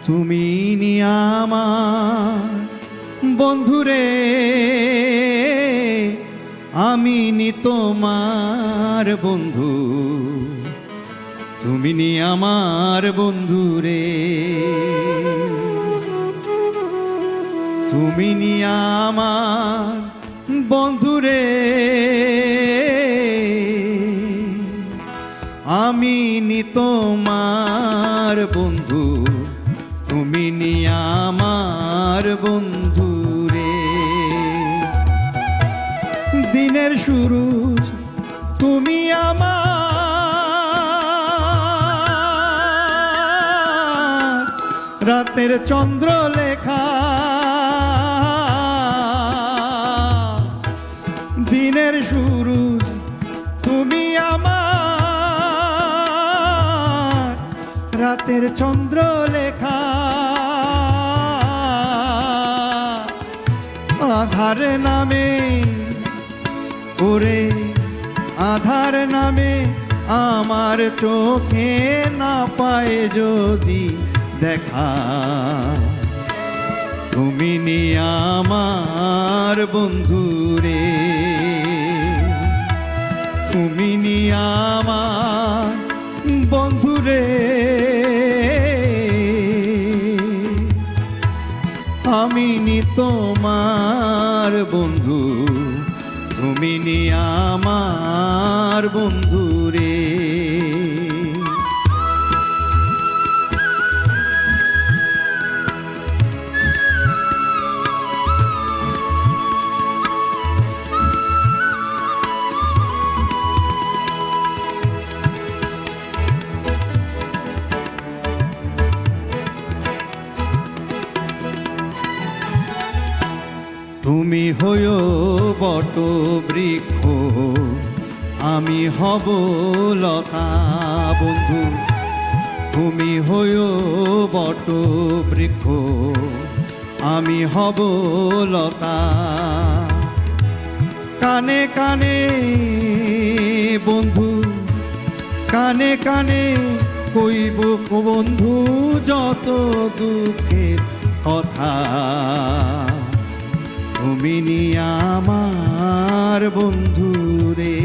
তুমি নি আমার বন্ধুরে, আমি নি তোমার বন্ধু। তুমি নি আমার বন্ধুরে, তুমি নি আমার বন্ধুরে, আমি নি তোমার বন্ধু। তুমি নি আমার বন্ধুরে, দিনের শুরু তুমি আমার, রাতের চন্দ্রলেখা। দিনের শুরু তুমি আমার, রাতের চন্দ্রলেখা। আধার নামে ওরে, আধার নামে আমার চোখে না পায় যদি দেখা, তুমি নি আমার বন্ধুরে, তুমি নি আমার বন্ধুরে, আমি নি তোমার বন্ধু। তুমি নি আমার বন্ধুরে। তুমি হয়ো বট বৃক্ষ, আমি হব লতা বন্ধু। তুমি হয়ো বট বৃক্ষ, আমি হব লতা। কানে কানে বন্ধু, কানে কানে কইব বন্ধু যত দুঃখের কথা। তুমি নি আমার বন্ধুরে,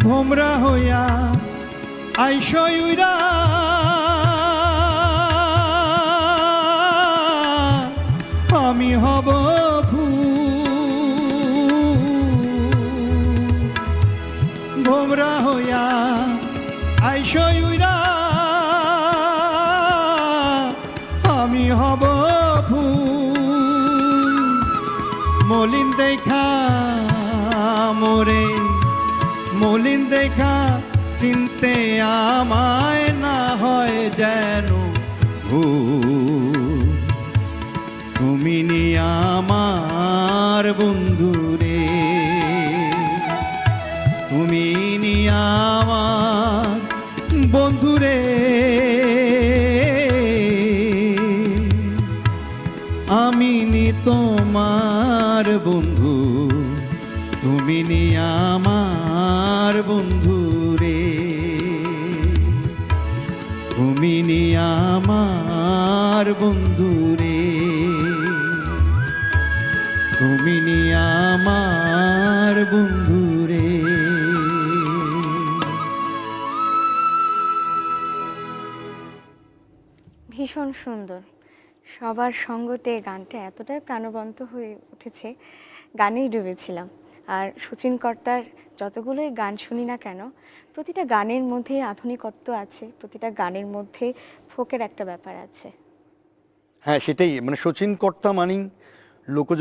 ভোমরা হইয়া আইসই উইরা, আমি হব ফুল। ভোমরা হইয়া আইসই উইরা, আমি হব ফুল। মলিন দেখা মোরে, মলিন দেখা চিনতে আমায় না হয় যেন ভুল। তুমি নি আমার বন্ধুরে, তুমি নি আমার বন্ধুরে, আমি নি তোমার বন্ধু। তুমি নি আমার বন্ধুরে, তুমি নি আমার বন্ধুরে, তুমি নি আমার বন্ধুরে। ভীষণ সুন্দর। সবার সঙ্গতে গানটা এতটাই প্রাণবন্ত হয়ে উঠেছে, গানেই ডুবেছিলাম। আর শচীন কর্তার যতগুলোই গান শুনি না কেন, প্রতিটা গানের মধ্যে আধুনিকত্ব আছে, প্রতিটা গানের মধ্যে ফোকের একটা ব্যাপার আছে। হ্যাঁ, সেটাই। মানে শচীন কর্তা মানেই লোকজ